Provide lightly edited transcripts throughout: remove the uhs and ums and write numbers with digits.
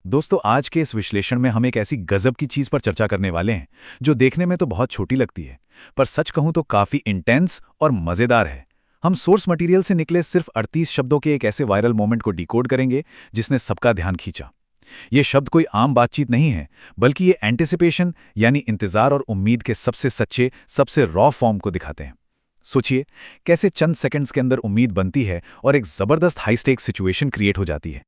दोस्तों, आज के इस विश्लेषण में हम एक ऐसी गजब की चीज पर चर्चा करने वाले हैं जो देखने में तो बहुत छोटी लगती है, पर सच कहूं तो काफी इंटेंस और मजेदार है। हम सोर्स मटेरियल से निकले सिर्फ 38 शब्दों के एक ऐसे वायरल मोमेंट को डिकोड करेंगे जिसने सबका ध्यान खींचा। ये शब्द कोई आम बातचीत नहीं है, बल्कि ये एंटिसिपेशन यानी इंतजार और उम्मीद के सबसे सच्चे, सबसे रॉ फॉर्म को दिखाते हैं। सोचिए, कैसे चंद सेकंड्स के अंदर उम्मीद बनती है और एक जबरदस्त हाई स्टेक सिचुएशन क्रिएट हो जाती है।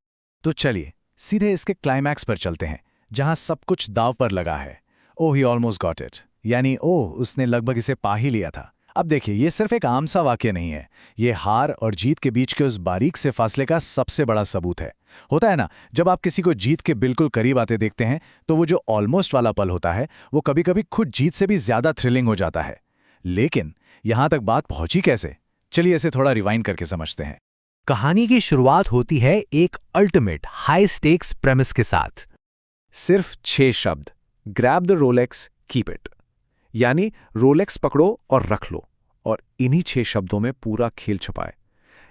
तो चलिए सीधे इसके क्लाइमैक्स पर चलते हैं, जहां सब कुछ दांव पर लगा है। ओह ही ऑलमोस्ट गॉट इट, यानी ओह उसने लगभग इसे पा ही लिया था। अब देखिए, ये सिर्फ एक आम सा वाक्य नहीं है, ये हार और जीत के बीच के उस बारीक से फासले का सबसे बड़ा सबूत है। होता है ना, जब आप किसी को जीत के बिल्कुल करीब आते देखते हैं तो वो जो ऑलमोस्ट वाला पल होता है वो कभी कभी खुद जीत से भी ज्यादा थ्रिलिंग हो जाता है। लेकिन यहां तक बात पहुंची कैसे, चलिए इसे थोड़ा रिवाइंड करके समझते हैं। कहानी की शुरुआत होती है एक अल्टीमेट हाई स्टेक्स प्रेमिस के साथ। सिर्फ 6 शब्द, grab the Rolex, keep it, यानी रोलेक्स पकड़ो और रख लो, और इन्हीं 6 शब्दों में पूरा खेल छुपा है।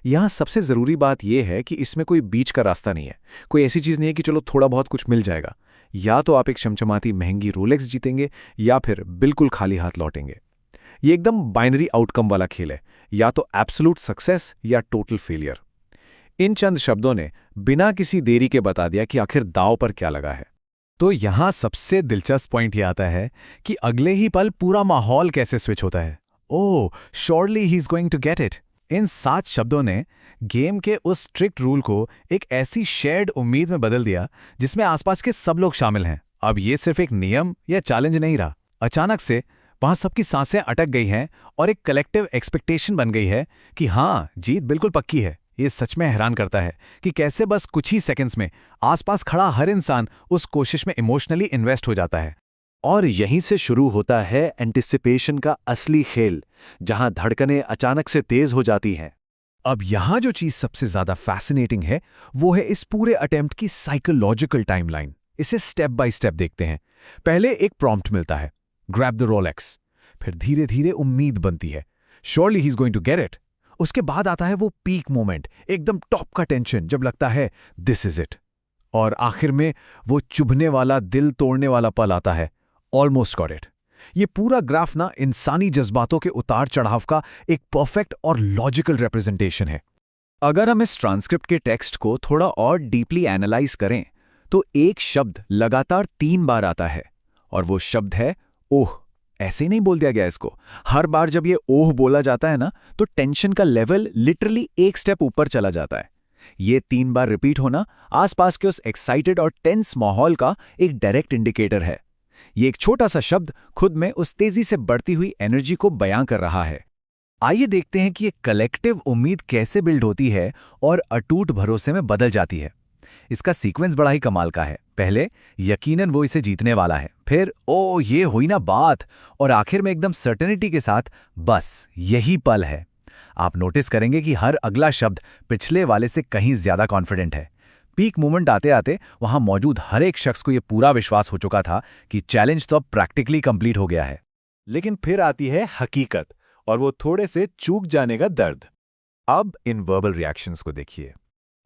यहां सबसे जरूरी बात यह है कि इसमें कोई बीच का रास्ता नहीं है। कोई ऐसी चीज नहीं है कि चलो थोड़ा बहुत कुछ मिल जाएगा। या तो आप एक चमचमाती महंगी रोलेक्स जीतेंगे या फिर बिल्कुल खाली हाथ लौटेंगे। ये एकदम बाइनरी आउटकम वाला खेल है, या तो एब्सोल्यूट सक्सेस या टोटल फेलियर। इन चंद शब्दों ने बिना किसी देरी के बता दिया कि आखिर दांव पर क्या लगा है। तो यहां सबसे दिलचस्प पॉइंट ये आता है कि अगले ही पल पूरा माहौल कैसे स्विच होता है। Oh surely he is going to get it. इन 7 शब्दों ने गेम के उस स्ट्रिक्ट रूल को एक ऐसी शेयर्ड उम्मीद में बदल दिया जिसमें आसपास के सब लोग शामिल हैं। अब ये सिर्फ एक नियम या चैलेंज नहीं रहा, अचानक से वहां सबकी सांसें अटक गई हैं और एक कलेक्टिव एक्सपेक्टेशन बन गई है कि हाँ, जीत बिल्कुल पक्की है। ये सच में हैरान करता है कि कैसे बस कुछ ही सेकंड्स में आसपास खड़ा हर इंसान उस कोशिश में इमोशनली इन्वेस्ट हो जाता है। और यहीं से शुरू होता है एंटिसिपेशन का असली खेल, जहां धड़कनें अचानक से तेज हो जाती हैं। अब यहां जो चीज सबसे ज्यादा फैसिनेटिंग है वो है इस पूरे अटेम्प्ट की साइकोलॉजिकल टाइमलाइन। इसे स्टेप बाय स्टेप देखते हैं। पहले एक प्रॉम्प्ट मिलता है, ग्रैब द रोलेक्स। फिर धीरे धीरे उम्मीद बनती है, surely he is going to get it. उसके बाद आता है वो पीक मोमेंट, एकदम टॉप का टेंशन, जब लगता है दिस इज इट। और आखिर में वो चुभने वाला, दिल तोड़ने वाला पल आता है, ऑलमोस्ट गॉट इट। ये पूरा ग्राफ ना इंसानी जज्बातों के उतार चढ़ाव का एक परफेक्ट और लॉजिकल रिप्रेजेंटेशन है। अगर हम इस ट्रांसक्रिप्ट के टेक्स्ट को थोड़ा और डीपली एनालाइज करें तो एक शब्द लगातार 3 बार आता है, और वो शब्द है ओह। ऐसे ही नहीं बोल दिया गया इसको। हर बार जब ये ओह बोला जाता है ना, तो टेंशन का लेवल लिटरली एक स्टेप ऊपर चला जाता है। ये 3 बार रिपीट होना आसपास के उस एक्साइटेड और टेंस माहौल का एक डायरेक्ट इंडिकेटर है। ये एक छोटा सा शब्द खुद में उस तेजी से बढ़ती हुई एनर्जी को बयां कर रहा है। आइए देखते हैं कि ये कलेक्टिव उम्मीद कैसे बिल्ड होती है और अटूट भरोसे में बदल जाती है। इसका सीक्वेंस बड़ा ही कमाल का है। पहले यकीनन वो इसे जीतने वाला है, फिर ओ ये हुई ना बात, और आखिर में एकदम सर्टेनिटी के साथ बस यही पल है। आप नोटिस करेंगे कि हर अगला शब्द पिछले वाले से कहीं ज्यादा कॉन्फिडेंट है। पीक मोमेंट आते आते वहां मौजूद हर एक शख्स को यह पूरा विश्वास हो चुका था कि चैलेंज तो अब प्रैक्टिकली कंप्लीट हो गया है। लेकिन फिर आती है हकीकत, और वो थोड़े से चूक जाने का दर्द। अब इन वर्बल रिएक्शंस को देखिए।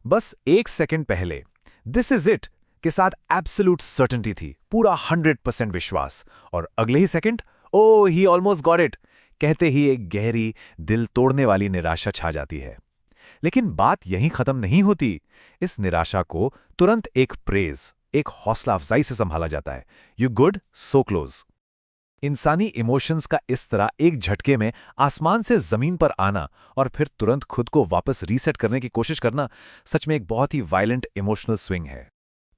बस 1 सेकंड पहले दिस इज इट के साथ एब्सोल्यूट सर्टेनिटी थी, पूरा 100% विश्वास, और अगले ही second oh he almost got it कहते ही एक गहरी, दिल तोड़ने वाली निराशा छा जाती है। लेकिन बात यहीं खत्म नहीं होती। इस निराशा को तुरंत एक प्रेज, एक हौसला अफजाई से संभाला जाता है। You good, so close. इंसानी इमोशंस का इस तरह एक झटके में आसमान से जमीन पर आना और फिर तुरंत खुद को वापस रीसेट करने की कोशिश करना सच में एक बहुत ही वायलेंट इमोशनल स्विंग है।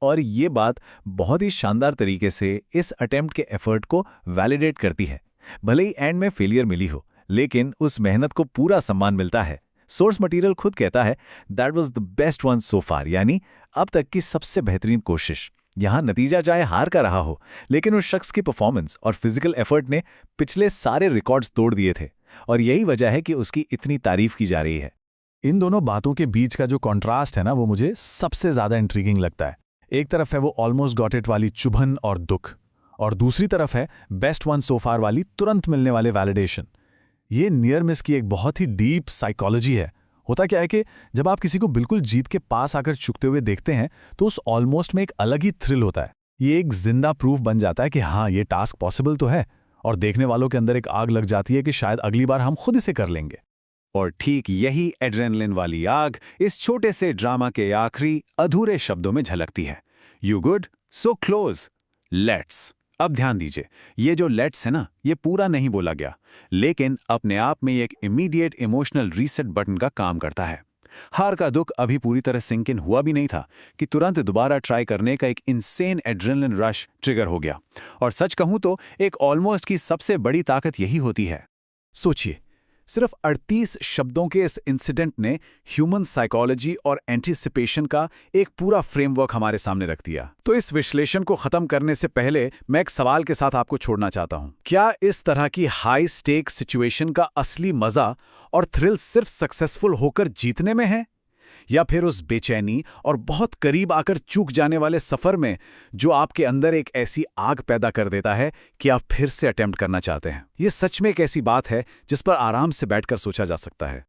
और ये बात बहुत ही शानदार तरीके से इस अटेम्प्ट के एफर्ट को वैलिडेट करती है। भले ही एंड में फेलियर मिली हो, लेकिन उस मेहनत को पूरा सम्मान मिलता है। सोर्स मटेरियल खुद कहता है that was the best one so far, यानी अब तक की सबसे बेहतरीन कोशिश। यहां नतीजा चाहे हार का रहा हो, लेकिन उस शख्स की परफॉर्मेंस और फिजिकल एफर्ट ने पिछले सारे रिकॉर्ड्स तोड़ दिए थे, और यही वजह है कि उसकी इतनी तारीफ की जा रही है। इन दोनों बातों के बीच का जो कॉन्ट्रास्ट है ना, वो मुझे सबसे ज्यादा इंट्रीगिंग लगता है। एक तरफ है वो ऑलमोस्ट गॉट इट वाली चुभन और दुख, और दूसरी तरफ है बेस्ट वन सो फार वाली तुरंत मिलने वाले वैलिडेशन। ये नियर मिस की एक बहुत ही डीप साइकोलॉजी है, होता क्या है कि जब आप किसी को बिल्कुल जीत के पास आकर चुकते हुए देखते हैं तो उस ऑलमोस्ट में एक अलग ही थ्रिल होता है। ये एक जिंदा प्रूफ बन जाता है कि हाँ, ये टास्क पॉसिबल तो है, और देखने वालों के अंदर एक आग लग जाती है कि शायद अगली बार हम खुद इसे कर लेंगे। और ठीक यही एड्रेनलिन वाली आग इस छोटे से ड्रामा के आखिरी अधूरे शब्दों में झलकती है। You good, so close, let's. अब ध्यान दीजिए, ये जो लेट्स है ना, ये पूरा नहीं बोला गया, लेकिन अपने आप में एक इमीडिएट इमोशनल रीसेट बटन का काम करता है। हार का दुख अभी पूरी तरह सिंक इन हुआ भी नहीं था कि तुरंत दोबारा ट्राई करने का एक इनसेन एड्रेनलिन रश ट्रिगर हो गया। और सच कहूं तो एक ऑलमोस्ट की सबसे बड़ी ताकत यही होती है। सोचिए, सिर्फ 38 शब्दों के इस इंसिडेंट ने ह्यूमन साइकोलॉजी और एंटीसिपेशन का एक पूरा फ्रेमवर्क हमारे सामने रख दिया। तो इस विश्लेषण को खत्म करने से पहले मैं एक सवाल के साथ आपको छोड़ना चाहता हूं। क्या इस तरह की हाई स्टेक सिचुएशन का असली मजा और थ्रिल सिर्फ सक्सेसफुल होकर जीतने में है, या फिर उस बेचैनी और बहुत करीब आकर चूक जाने वाले सफर में जो आपके अंदर एक ऐसी आग पैदा कर देता है कि आप फिर से अटेम्प्ट करना चाहते हैं? ये सच में एक ऐसी बात है जिस पर आराम से बैठकर सोचा जा सकता है।